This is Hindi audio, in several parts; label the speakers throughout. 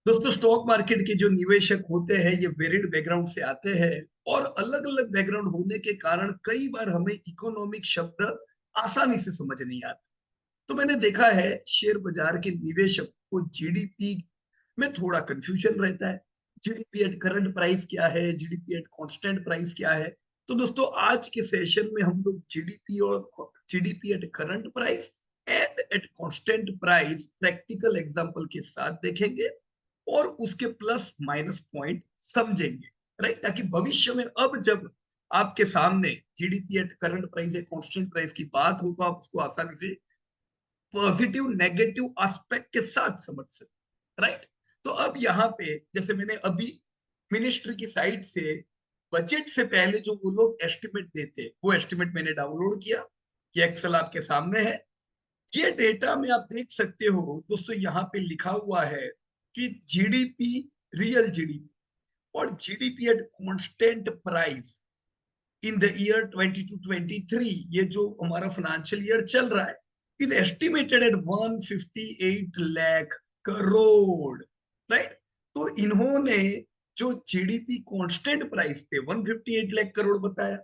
Speaker 1: दोस्तों, स्टॉक मार्केट के जो निवेशक होते हैं ये वेरिड बैकग्राउंड से आते हैं और अलग अलग बैकग्राउंड होने के कारण कई बार हमें इकोनॉमिक शब्द आसानी से समझ नहीं आता। तो मैंने देखा है शेयर बाजार के निवेशक को जीडीपी में थोड़ा कंफ्यूजन रहता है। जीडीपी एट करंट प्राइस क्या है, जीडीपी एट कांस्टेंट प्राइस क्या है। तो दोस्तों, आज के सेशन में हम लोग जीडीपी और GDP at current price and eight constant price practical example के साथ देखेंगे और उसके प्लस माइनस पॉइंट समझेंगे। राइट, ताकि भविष्य में अब जब आपके सामने जीडीपी एट करंट प्राइस या कांस्टेंट प्राइस की बात हो तो आप उसको आसानी से पॉजिटिव नेगेटिव एस्पेक्ट के साथ समझ सकते। राइट, तो अब यहाँ पे जैसे मैंने अभी मिनिस्ट्री की साइट से बजट से पहले जो वो लोग एस्टिमेट देते वो एस्टिमेट मैंने डाउनलोड किया। ये एक्सेल आपके सामने है। ये डेटा में आप देख सकते हो दोस्तों, यहाँ पे लिखा हुआ है कि जीडीपी, रियल जीडीपी और GDP at constant price in the year 22-23, ये जो हमारा फाइनेंशियल ईयर चल रहा है, is estimated at 158 lakh crore. Right, तो इन्होंने जो जीडीपी कांस्टेंट प्राइस पे 158 लाख करोड़ बताया,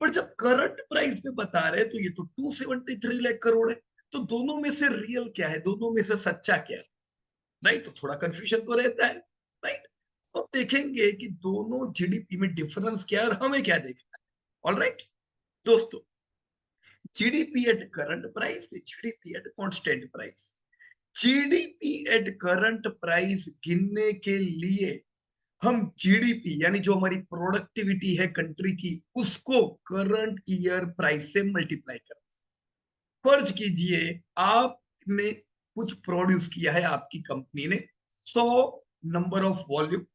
Speaker 1: पर जब करंट प्राइस पे बता रहे तो ये तो 273 लाख करोड़ है। तो दोनों में से रियल क्या है, दोनों में से सच्चा क्या है? राइट, तो थोड़ा कंफ्यूजन तो रहता है। राइट, तो देखेंगे कि दोनों जीडीपी में डिफरेंस क्या है और हमें क्या देखना है। ऑल राइट दोस्तों, GDP at current price, GDP at constant price. GDP at current price गिनने के लिए हम जीडीपी यानी जो हमारी प्रोडक्टिविटी है कंट्री की, उसको करंट ईयर प्राइस से मल्टीप्लाई करते हैं। फर्ज कीजिए आपने कुछ प्रोड्यूस किया है, आपकी कंपनी ने 100 नंबर ऑफ वॉल्यूम,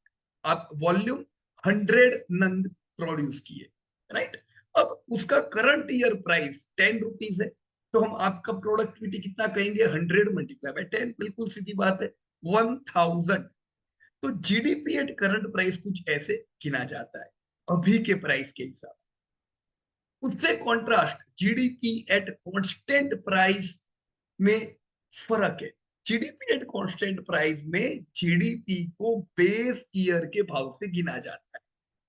Speaker 1: आप वॉल्यूम 100 नंग प्रोड्यूस किए। राइट, अब उसका करंट ईयर प्राइस 10 रुपीज है, तो हम आपका प्रोडक्टिविटी कितना कहेंगे? 100 मल्टीप्लाई बाय 10, बिल्कुल सीधी बात है, 1000। तो जीडीपी एट करंट प्राइस कुछ ऐसे गिना जाता है अभी के प्राइस के हिसाब। उससे contrast GDP at constant price में फर्क है। जीडीपी एट कांस्टेंट प्राइस में जीडीपी को बेस ईयर के भाव से गिना जाता है।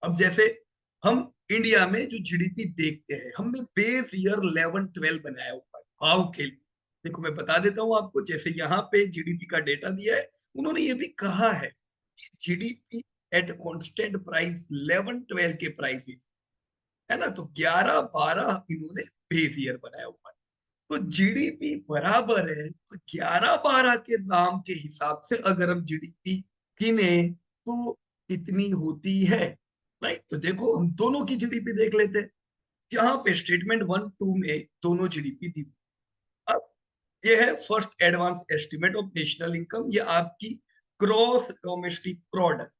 Speaker 1: अब जैसे हम इंडिया में जो जीडीपी देखते हैं, हमने बेस ईयर 11-12 बनाया हुआ है भाव के लिए। देखो मैं बता देता हूं आपको, जैसे यहाँ पे जीडीपी का डेटा दिया है, उन्होंने ये भी कहा है कि जीडीपी एट कांस्टेंट प्राइस 11-12 के प्राइसेस है ना, तो 11-12 इन्होंने बेस ईयर बनाया हुआ है। तो जीडीपी बराबर है, तो 11-12 के दाम के हिसाब से अगर हम जीडीपी गिने तो कितनी होती है? राइट, तो देखो हम दोनों की जीडीपी देख लेते हैं। यहाँ पे स्टेटमेंट 1-2 में दोनों जीडीपी दी। अब ये है first advance estimate of national income, ये आपकी ग्रॉस डोमेस्टिक प्रोडक्ट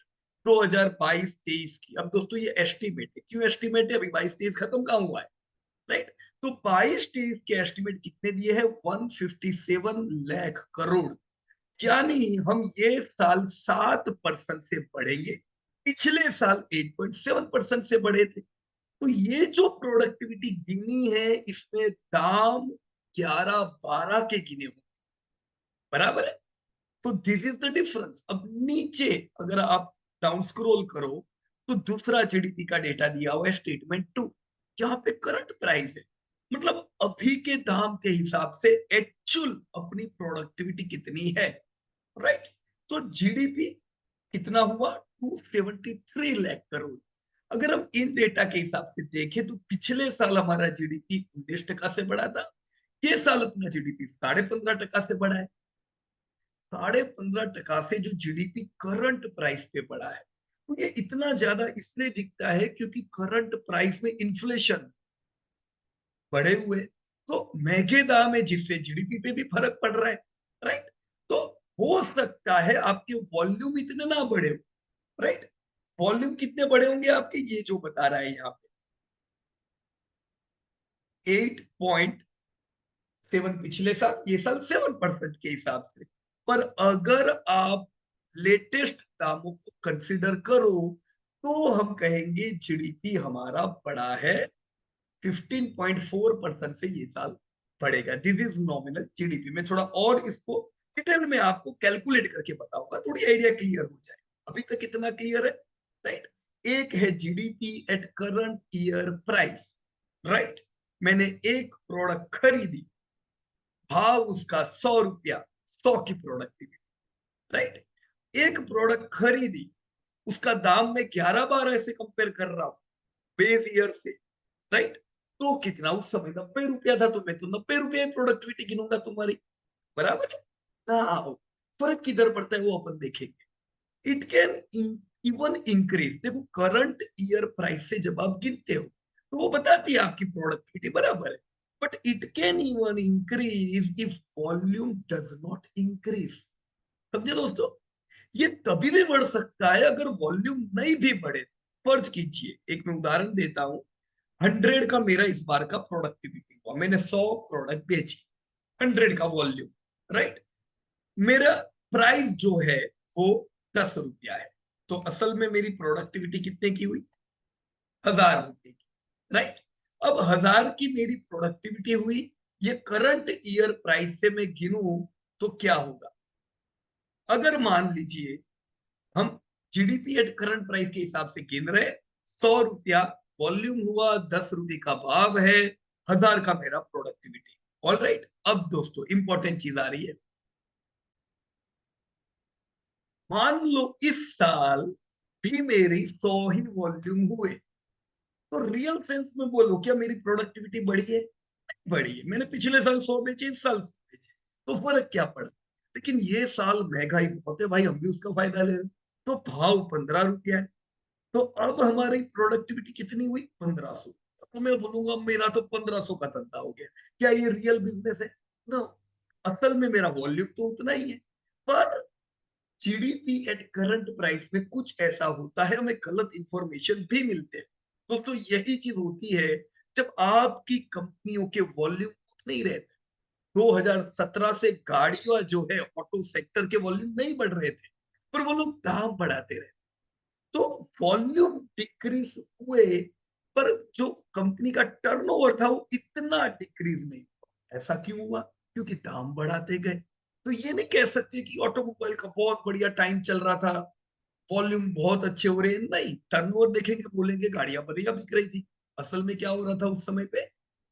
Speaker 1: 2022-23 की। अब दोस्तों ये एस्टिमेट है, क्यों एस्टिमेट है? अभी 22-23 खत्म कहाँ हुआ है। राइट, तो 22-23 के एस्टिमेट कितने दिए हैं? 157 लाख करोड़। यानी हम ये साल 7% से बढ़ेंगे, पिछले साल 8.7% से बढ़े थे। तो ये जो प्रोडक्टिविटी गिनी है, इसमें दाम 11-12 के गिने हुए, बराबर है। तो दिस इज द डिफरेंस। अब नीचे अगर आप डाउन स्क्रॉल करो तो दूसरा जीडीपी का डेटा दिया हुआ है, स्टेटमेंट 2, जहां पे करंट प्राइस है, मतलब अभी के दाम के हिसाब से एक्चुअल अपनी प्रोडक्टिविटी कितनी है। राइट, तो जीडीपी कितना हुआ? 273 लाख करोड़। अगर हम इन डेटा के हिसाब से देखें तो पिछले साल हमारा जीडीपी 19% से बढ़ा था, ये साल अपना जीडीपी 15.5% से बढ़ा है। 15.5% से जो जीडीपी करंट प्राइस पे बढ़ा है, तो ये इतना ज्यादा इसलिए दिखता है क्योंकि करंट प्राइस में इन्फ्लेशन बढ़े हुए, तो महंगे दाम है जिससे जीडीपी पे भी फर्क पड़ रहा है। राइट, तो हो सकता है आपके वॉल्यूम इतने ना बढ़े। राइट, वॉल्यूम कितने बढ़े होंगे आपके? ये जो बता रहा है यहाँ पे 8.7, पिछले साल, ये साल 7% के हिसाब से। पर अगर आप लेटेस्ट दामों को कंसिडर करो तो हम कहेंगे जीडीपी हमारा बढ़ा है 15.4% से, ये साल बढ़ेगा। दिस इज नॉमिनल जीडीपी में। थोड़ा और इसको डिटेल में आपको कैलकुलेट करके बताऊंगा, थोड़ी आइडिया क्लियर हो जाए। अभी तक इतना क्लियर है, राइट? एक है GDP at current year price, right? मैंने एक प्रोडक्ट खरीदी, भाव उसका 100 रुपया, 100 की प्रोडक्टिविटी, राइट? एक प्रोडक्ट खरीदी, उसका दाम मैं 11-12 से कंपेयर कर रहा हूं, बेस ईयर से, राइट? तो कितना उस समय 90 रुपया था, तो मैं तो 90 रुपया प्रोडक्टिविटी गिनूंगा तुम्हारी, बराबर है ना? फर्क किधर पड़ता है वो अपन देखेंगे। इट कैन इवन इंक्रीज, देखो करंट ईयर प्राइस से जब आप गिनते हो तो वो बताती है आपकी प्रोडक्टिविटी, बराबर है। But it can even increase if volume does not increase. समझे दोस्तों? ये तभी भी बढ़ सकता है अगर वॉल्यूम नहीं भी बढ़े। फर्ज कीजिए, एक मैं उदाहरण देता हूं, 100 का मेरा इस बार का प्रोडक्टिविटी हुआ, मैंने 100 प्रोडक्ट बेची, 100 का वॉल्यूम, राइट? मेरा प्राइस जो है वो 10 रुपया है, तो असल में मेरी प्रोडक्टिविटी कितने की हुई? 1000 रुपए की, राइट? अब 1000 की मेरी प्रोडक्टिविटी हुई, ये करंट ईयर प्राइस से मैं गिनूं तो क्या होगा? अगर मान लीजिए हम जीडीपी एट करंट प्राइस के हिसाब से गिन रहे, 100 रुपया वॉल्यूम हुआ, 10 रुपए का भाव है, 1000 का मेरा प्रोडक्टिविटी। ऑल राइट, अब दोस्तों इंपॉर्टेंट चीज आ रही है। मान लो इस साल भी मेरी 100 ही वॉल्यूम हुए, तो रियल सेंस में बोलो क्या मेरी प्रोडक्टिविटी बढ़ी है? नहीं बढ़ी है। मैंने पिछले साल 100 बेचे, इस साल 100 बेचे, तो फर्क क्या पड़ा? लेकिन ये साल महंगाई बहुत है भाई, हम भी उसका फायदा ले रहे हैं, तो भाव 15 रुपया है, तो अब हमारी प्रोडक्टिविटी कितनी हुई? 1500। तो मैं बोलूंगा मेरा तो 1500 का धंधा हो गया। क्या ये रियल बिजनेस है? नो। असल में मेरा वॉल्यूम तो उतना ही है, पर जीडीपी एट करंट प्राइस में कुछ ऐसा होता है, हमें गलत इंफॉर्मेशन भी मिलते हैं। दोस्तों यही चीज होती है जब आपकी कंपनियों के वॉल्यूम उतने ही रहते हैं। 2017 से गाड़ियां जो है ऑटो सेक्टर के वॉल्यूम नहीं बढ़ रहे थे, पर वो लोग दाम बढ़ाते रहे, तो वॉल्यूम डिक्रीज हुए, पर जो कंपनी का टर्नओवर था वो इतना डिक्रीज नहीं हुआ। ऐसा क्यों हुआ? क्योंकि दाम बढ़ाते गए। तो ये नहीं कह सकते कि ऑटोमोबाइल का बहुत बढ़िया टाइम चल रहा था, वॉल्यूम बहुत अच्छे हो रहे हैं, नहीं। टर्नओवर देखेंगे, बोलेंगे गाड़ियां बढ़िया बिक रही थी। असल में क्या हो रहा था उस समय पे?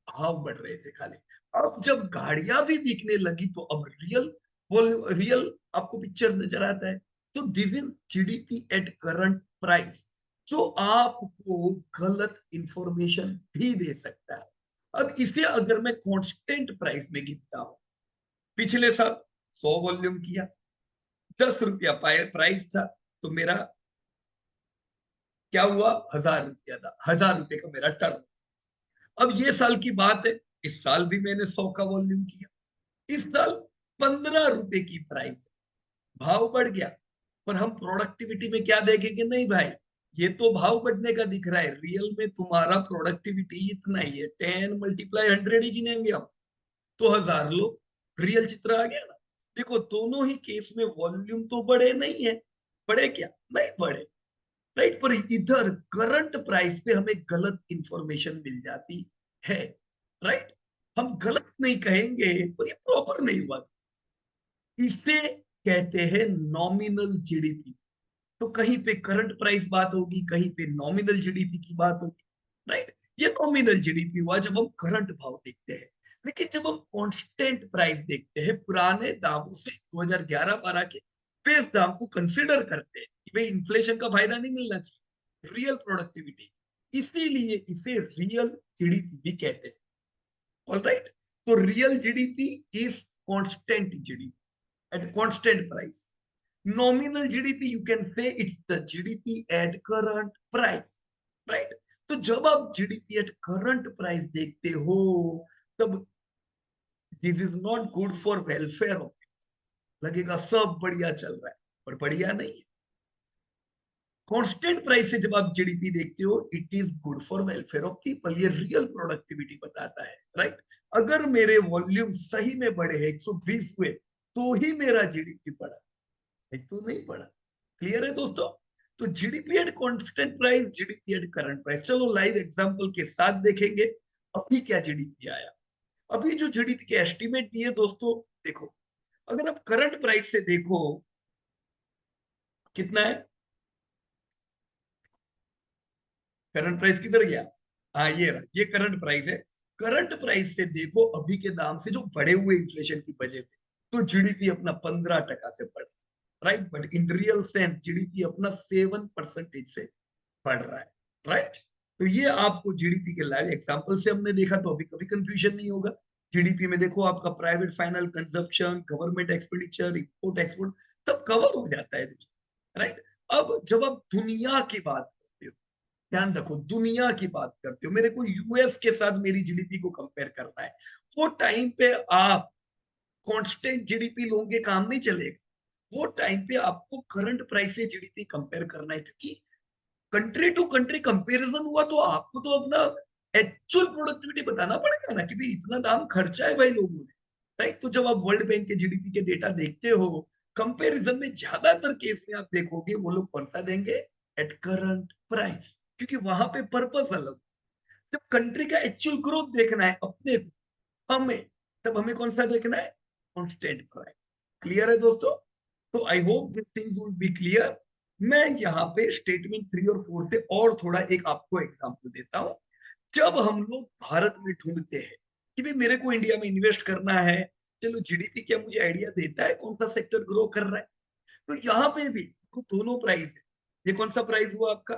Speaker 1: भाव बढ़ रहे थे खाली। अब जब गाड़ियां भी बिकने लगी तो अब रियल आपको पिक्चर नजर आता है। तो this is GDP at current price, जो आपको गलत इंफॉर्मेशन भी दे सकता है। अब इसे अगर मैं कांस्टेंट प्राइस में गिनता हूं, पिछले साल 100 वॉल्यूम किया, 10 रुपया प्राइस था, तो मेरा क्या हुआ? 1000 रुपया था, 1000 रुपये का मेरा टर्न। अब ये साल की बात है, इस साल भी मैंने 100 का वॉल्यूम किया, इस साल 15 रुपए की प्राइस, भाव बढ़ गया। पर हम प्रोडक्टिविटी में क्या देखेंगे? नहीं भाई, ये तो भाव बढ़ने का दिख रहा है, रियल में तुम्हारा प्रोडक्टिविटी इतना ही है, 10 × 100 ही गिनेंगे हम, तो 1000 लो। रियल चित्र आ गया ना? देखो दोनों ही केस में वॉल्यूम तो बढ़े नहीं है, बढ़े क्या? नहीं बढ़े, राइट? पर इधर करंट प्राइस पे हमें गलत इंफॉर्मेशन मिल जाती है, राइट? हम गलत नहीं कहेंगे, पर ये प्रॉपर नहीं हुआ। इसे कहते हैं नॉमिनल जीडीपी। तो कहीं पे करंट प्राइस बात होगी, कहीं पे नॉमिनल जीडीपी की बात होगी, राइट? ये नॉमिनल जीडीपी हुआ जब हम करंट भाव देखते हैं। लेकिन जब हम कांस्टेंट प्राइस देखते हैं, पुराने दामों से 2011-12 के बेस दाम को कंसिडर करते हैं कि भाई इन्फ्लेशन का फायदा नहीं मिलना चाहिए, रियल प्रोडक्टिविटी, इसीलिए इसे रियल जीडीपी भी कहते हैं। All right? तो real GDP is constant GDP at constant price. nominal GDP, you can say it's the GDP at current price, right? तो जब आप GDP at current price देखते हो, तब this is not good for welfare of, लगेगा सब बढ़िया चल रहा है, पर बढ़िया नहीं है। कांस्टेंट प्राइस से जब आप जीडीपी देखते हो, it is good for welfare of people, ये रियल प्रोडक्टिविटी बताता है, राइट? अगर मेरे वॉल्यूम सही में बढ़े हैं, 120 हुए, तो ही मेरा जीडीपी बढ़ा, एक तो नहीं पड़ा। क्लियर है दोस्तों? तो GDP at constant price, GDP at current price. चलो लाइव एग्जांपल के साथ देखेंगे अभी क्या जीडीपी आया। अभी जो जीडीपी के एस्टिमेट दिए दोस्तों, देखो अगर आप करंट प्राइस से देखो कितना है, करंट प्राइस किधर गया? हाँ ये रहा, ये करंट प्राइस है। करंट प्राइस से देखो अभी के दाम से जो बढ़े हुए इन्फ्लेशन की वजह से, तो जीडीपी अपना 15% से बढ़, right, but in real sense GDP अपना 7% से बढ़ रहा है, राइट। तो ये आपको जीडीपी के लाइव एग्जांपल से हमने देखा, तो अभी कभी कंफ्यूजन नहीं होगा। जीडीपी में देखो आपका private final consumption, government expenditure, import export सब कवर हो जाता है दोस्तों, राइट। अब जब आप दुनिया की बात करते हो, ध्यान रखो दुनिया की बात करते हो, मेरे को यूएस के साथ मेरी जीडीपी को कंपेयर करना है, वो टाइम पे आप कांस्टेंट जीडीपी लोगे काम नहीं चलेगा। वो टाइम पे आपको करंट प्राइस से जीडीपी कंपेयर करना है, क्योंकि कंट्री टू कंट्री कंपैरिजन हुआ तो आपको तो अपना एक्चुअल प्रोडक्टिविटी बताना पड़ेगा ना, कि भाई इतना दाम खर्चा है भाई लोगों ने, राइट। तो जब आप वर्ल्ड बैंक के जीडीपी के डेटा देखते हो कंपैरिजन में, ज्यादातर केस में आप देखोगे वो लोग कौन सा देंगे, एट करंट प्राइस, क्योंकि वहां पे पर्पस अलग। जब कंट्री का एक्चुअल ग्रोथ देखना है अपने को, हमें, तब हमें कौन सा देखना है, कांस्टेंट प्राइस। क्लियर है दोस्तों? तो I hope this thing will be clear. मैं यहाँ पे स्टेटमेंट 3 और 4 से और थोड़ा एक आपको एग्जांपल देता हूँ। जब हम लोग भारत में ढूंढते हैं कि भाई मेरे को इंडिया में इन्वेस्ट करना है, चलो जीडीपी क्या मुझे आइडिया देता है कौन सा सेक्टर ग्रो कर रहा है, तो यहाँ पे भी दोनों प्राइस है। ये कौन सा प्राइस हुआ आपका,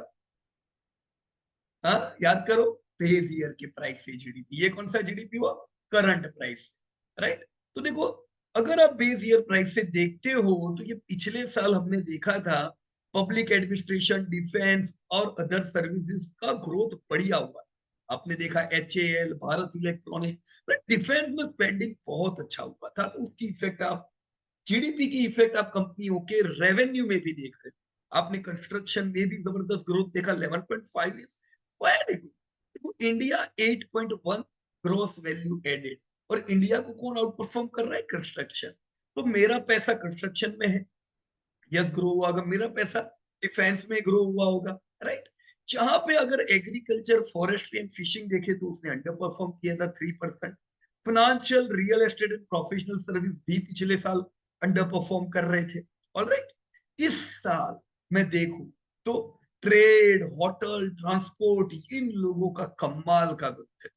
Speaker 1: हाँ याद करो, बेस ईयर के प्राइस से जीडीपी, ये कौन सा जीडीपी हुआ, करंट प्राइस, राइट। तो देखो अगर आप बेस ईयर प्राइस से देखते हो तो ये पिछले साल हमने देखा था पब्लिक एडमिनिस्ट्रेशन, डिफेंस और अदर सर्विसेज का ग्रोथ बढ़िया हुआ। आपने देखा एचएएल, भारत इलेक्ट्रॉनिक, डिफेंस में स्पेंडिंग बहुत अच्छा हुआ था, तो उसकी इफेक्ट आप जीडीपी की इफेक्ट आप कंपनियों के रेवेन्यू में भी देख रहे हो। आपने कंस्ट्रक्शन में भी जबरदस्त ग्रोथ देखा, 11.5 is very good. India 8.1 growth value added, और इंडिया को कौन आउट परफॉर्म कर रहा है, कंस्ट्रक्शन। तो मेरा पैसा कंस्ट्रक्शन में है, यस ग्रो हुआ होगा, मेरा पैसा डिफेंस में ग्रो हुआ होगा, राइट। जहां पे अगर एग्रीकल्चर, फॉरेस्ट्री एंड फिशिंग देखे तो उसने अंडर परफॉर्म किया था 3%। Financial, real estate and professional service भी पिछले साल अंडर परफॉर्म कर रहे थे, ऑलराइट। इस साल मैं देखूं तो ट्रेड, होटल, ट्रांसपोर्ट, इन लोगों का कमाल का ग्रोथ है,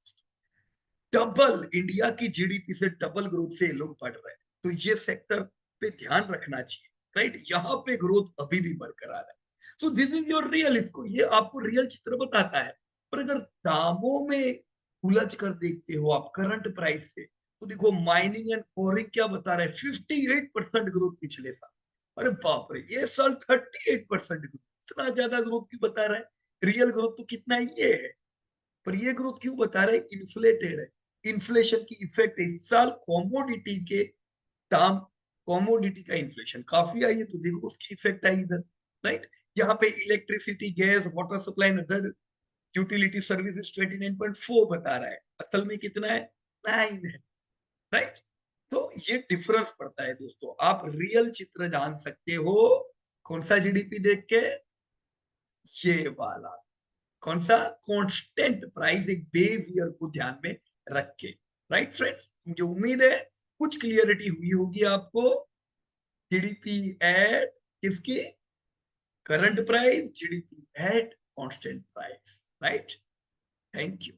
Speaker 1: डबल इंडिया की जीडीपी से डबल ग्रोथ से लोग बढ़ रहे हैं। तो ये सेक्टर पे ध्यान रखना चाहिए, राइट। यहाँ पे ग्रोथ अभी भी बरकरार है। So this is your real, इसको ये आपको रियल चित्र बताता है। पर अगर दामों में उलझ कर देखते हो आप करंट प्राइस से, तो देखो माइनिंग एंड कोरिंग क्या बता रहा है, 58% ग्रोथ पिछले साल। अरे बाप रे, ये साल 38% ग्रोथ, इतना ज्यादा ग्रोथ क्यों बता रहा है? रियल ग्रोथ तो कितना ये है, पर ये ग्रोथ क्यों बता रहे हैं, इन्फ्लेटेड है। इन्फ्लेशन की इफेक्ट इस साल कॉमोडिटी के दाम, कॉमोडिटी का इन्फ्लेशन काफी आई है, तो देखो उसकी इफेक्ट आई इधर, राइट। यहाँ पे electricity, gas, water supply and other utility services 29.4 बता रहा है, असल में कितना है, 9 है, राइट। तो ये डिफरेंस पड़ता है दोस्तों, आप रियल चित्र जान सकते हो कौन सा जीडीपी देख के, ये वाला, कौन सा, कांस्टेंट प्राइस, एक बेस ईयर को ध्यान में रख के, राइट फ्रेंड्स। मुझे उम्मीद है कुछ क्लियरिटी हुई होगी आपको। जीडीपी एट किसकी, current price, GDP at constant price, right. Thank you.